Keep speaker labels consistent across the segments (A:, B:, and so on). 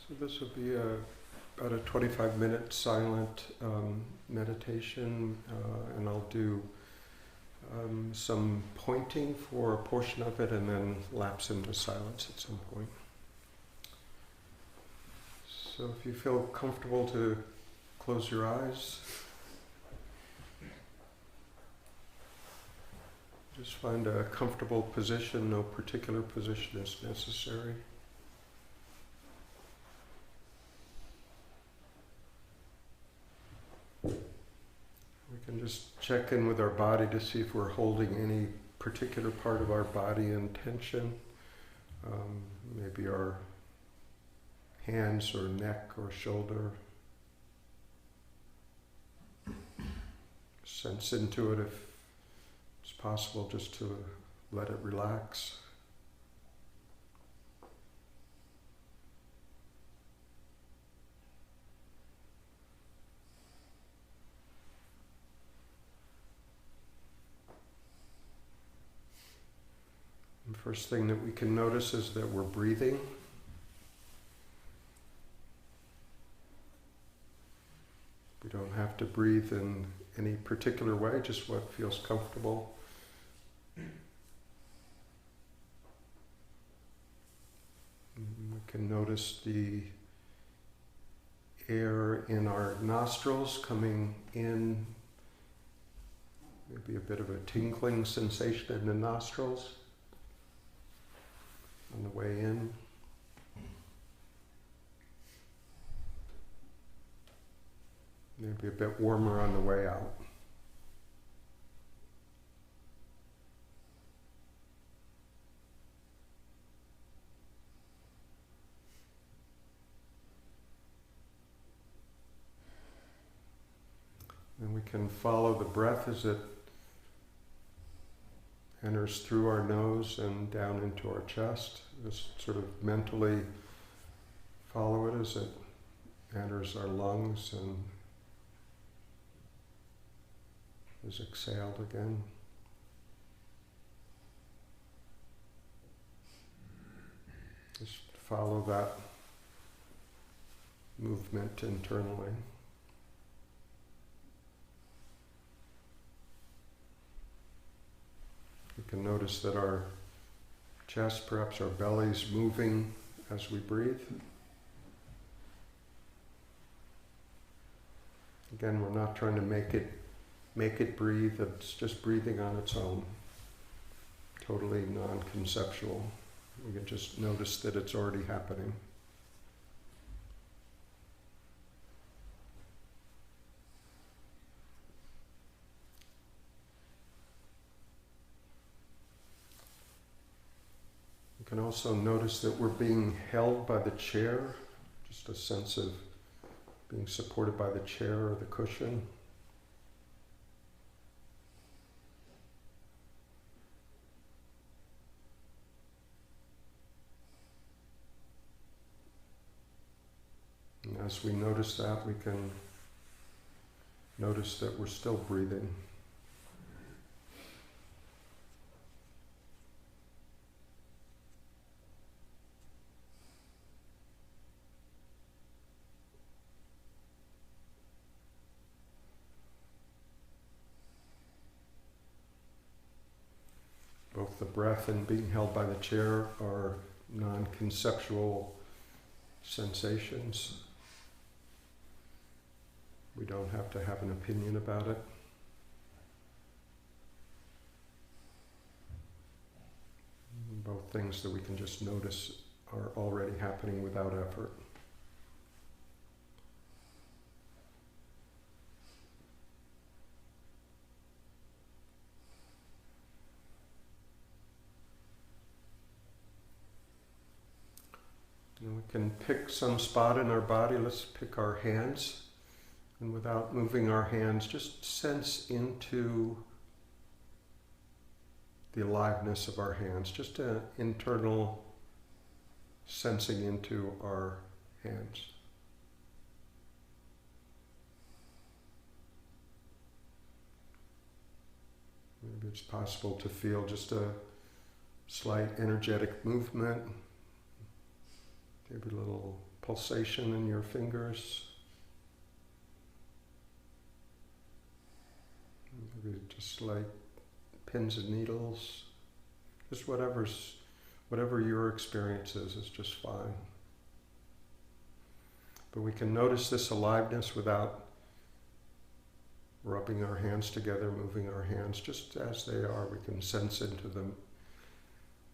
A: So this will be about a 25-minute silent meditation, and I'll do some pointing for a portion of it and then lapse into silence at some point. So if you feel comfortable to close your eyes, just find a comfortable position. No particular position is necessary. We can just check in with our body to see if we're holding any particular part of our body in tension. Maybe our hands or neck or shoulder. Sense into it if it's possible, just to let it relax. The first thing that we can notice is that we're breathing. We don't have to breathe in any particular way, just what feels comfortable. We can notice the air in our nostrils coming in, maybe a bit of a tingling sensation in the nostrils on the way in. Maybe a bit warmer on the way out. And we can follow the breath as it enters through our nose and down into our chest. Just sort of mentally follow it as it enters our lungs and is exhaled again. Just follow that movement internally. You can notice that our chest, perhaps our belly, is moving as we breathe. Again, we're not trying to make it breathe. It's just breathing on its own, totally non-conceptual. We can just notice that it's already happening. You can also notice that we're being held by the chair, just a sense of being supported by the chair or the cushion. And as we notice that, we can notice that we're still breathing. Both the breath and being held by the chair are non-conceptual sensations. We don't have to have an opinion about it. Both things that we can just notice are already happening without effort. And we can pick some spot in our body. Let's pick our hands. And without moving our hands, just sense into the aliveness of our hands. Just an internal sensing into our hands. Maybe it's possible to feel just a slight energetic movement, maybe a little pulsation in your fingers. Maybe just like pins and needles. Just whatever your experience is just fine. But we can notice this aliveness without rubbing our hands together, moving our hands just as they are. We can sense into them.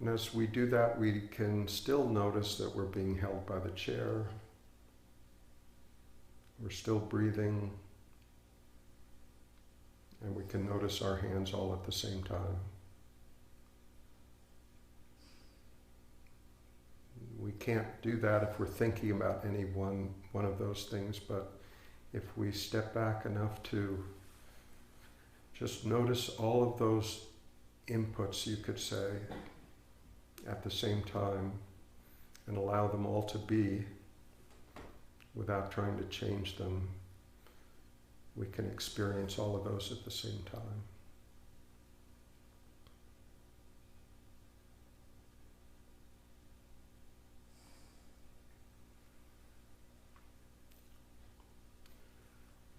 A: And as we do that, we can still notice that we're being held by the chair. We're still breathing. And we can notice our hands all at the same time. We can't do that if we're thinking about any one of those things, but if we step back enough to just notice all of those inputs, you could say, at the same time, and allow them all to be without trying to change them, we can experience all of those at the same time.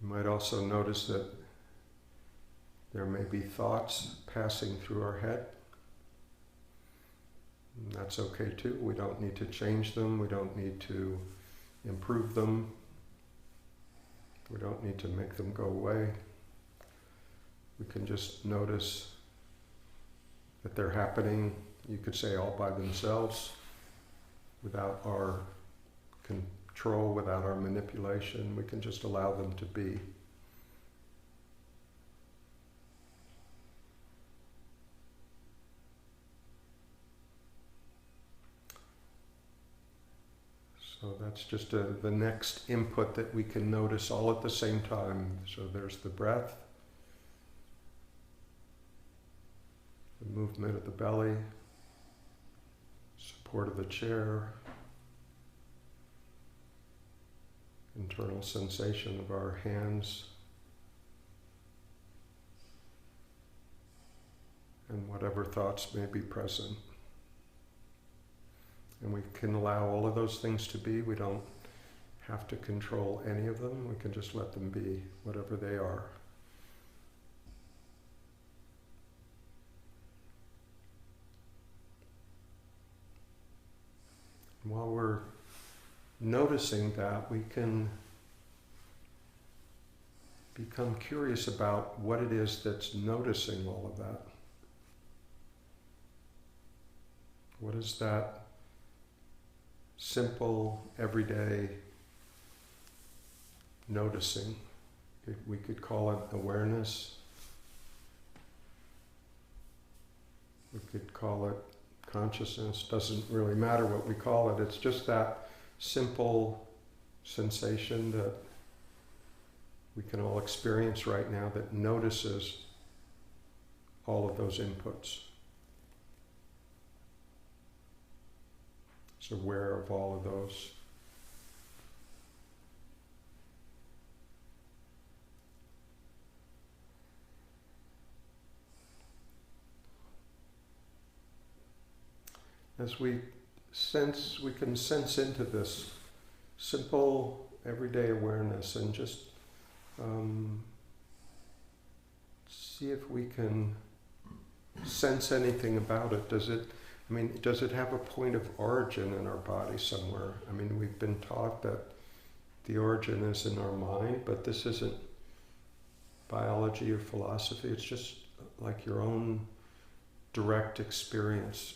A: You might also notice that there may be thoughts passing through our head. And that's okay too. We don't need to change them. We don't need to improve them. We don't need to make them go away. We can just notice that they're happening, you could say all by themselves, without our control, without our manipulation. We can just allow them to be. So that's just the next input that we can notice all at the same time. So there's the breath, the movement of the belly, support of the chair, internal sensation of our hands, and whatever thoughts may be present. And we can allow all of those things to be. We don't have to control any of them. We can just let them be, whatever they are. And while we're noticing that, we can become curious about what it is that's noticing all of that. What is that simple, everyday noticing? We could call it awareness. We could call it consciousness. Doesn't really matter what we call it. It's just that simple sensation that we can all experience right now that notices all of those inputs. It's aware of all of those. As we sense, we can sense into this simple, everyday awareness and just see if we can sense anything about it. Does it have a point of origin in our body somewhere? I mean, we've been taught that the origin is in our mind, but this isn't biology or philosophy. It's just like your own direct experience.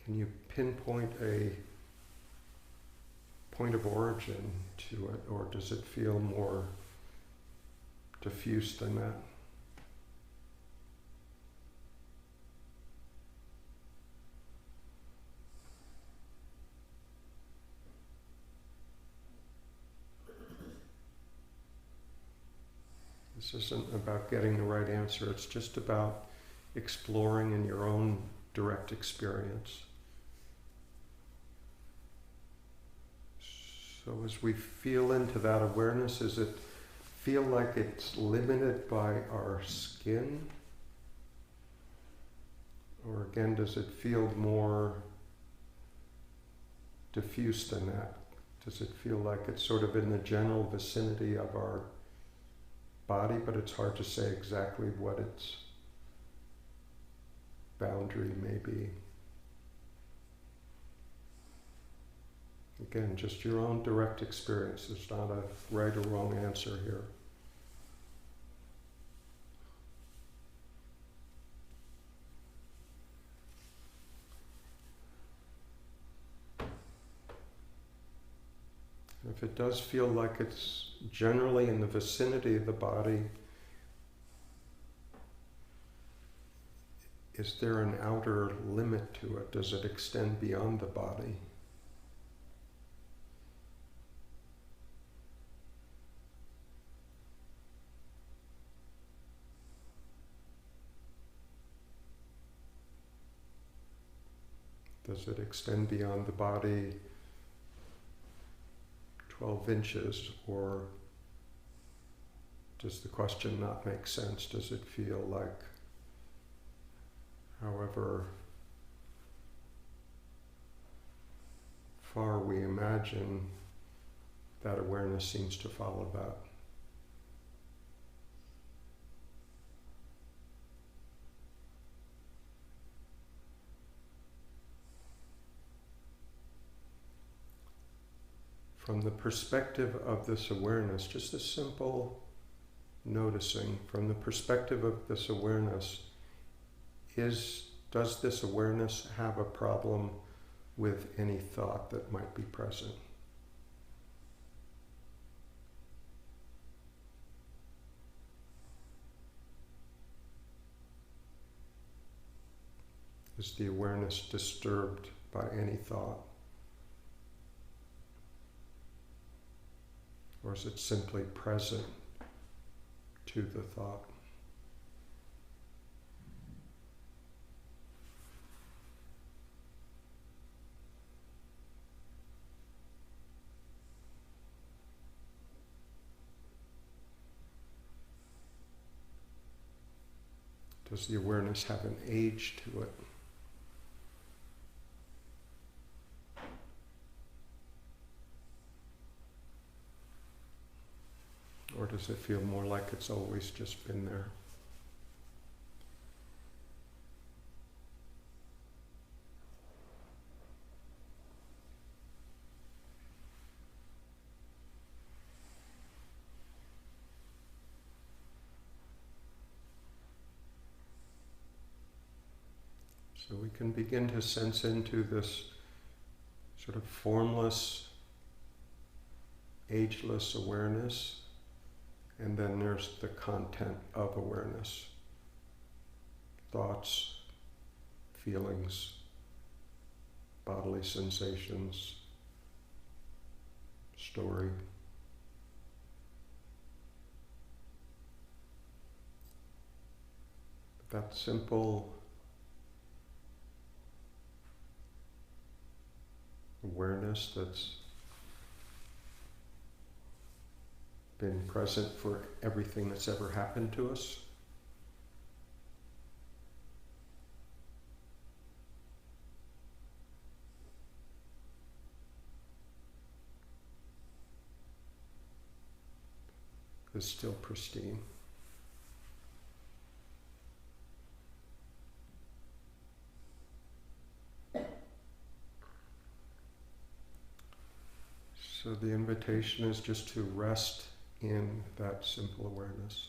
A: Can you pinpoint a point of origin to it, or does it feel more diffuse than that? This isn't about getting the right answer, it's just about exploring in your own direct experience. So as we feel into that awareness, does it feel like it's limited by our skin? Or again, does it feel more diffuse than that? Does it feel like it's sort of in the general vicinity of our body, but it's hard to say exactly what its boundary may be? Again, just your own direct experience. There's not a right or wrong answer here. If it does feel like it's generally in the vicinity of the body, is there an outer limit to it? Does it extend beyond the body? Does it extend beyond the body 12 inches, or does the question not make sense? Does it feel like, however far we imagine, that awareness seems to follow that? From the perspective of this awareness, just a simple noticing, from the perspective of this awareness, does this awareness have a problem with any thought that might be present? Is the awareness disturbed by any thought? Or is it simply present to the thought? Does the awareness have an age to it? Or does it feel more like it's always just been there? So we can begin to sense into this sort of formless, ageless awareness. And then there's the content of awareness. Thoughts, feelings, bodily sensations, story. That simple awareness that's been present for everything that's ever happened to us. Is still pristine. So the invitation is just to rest in that simple awareness.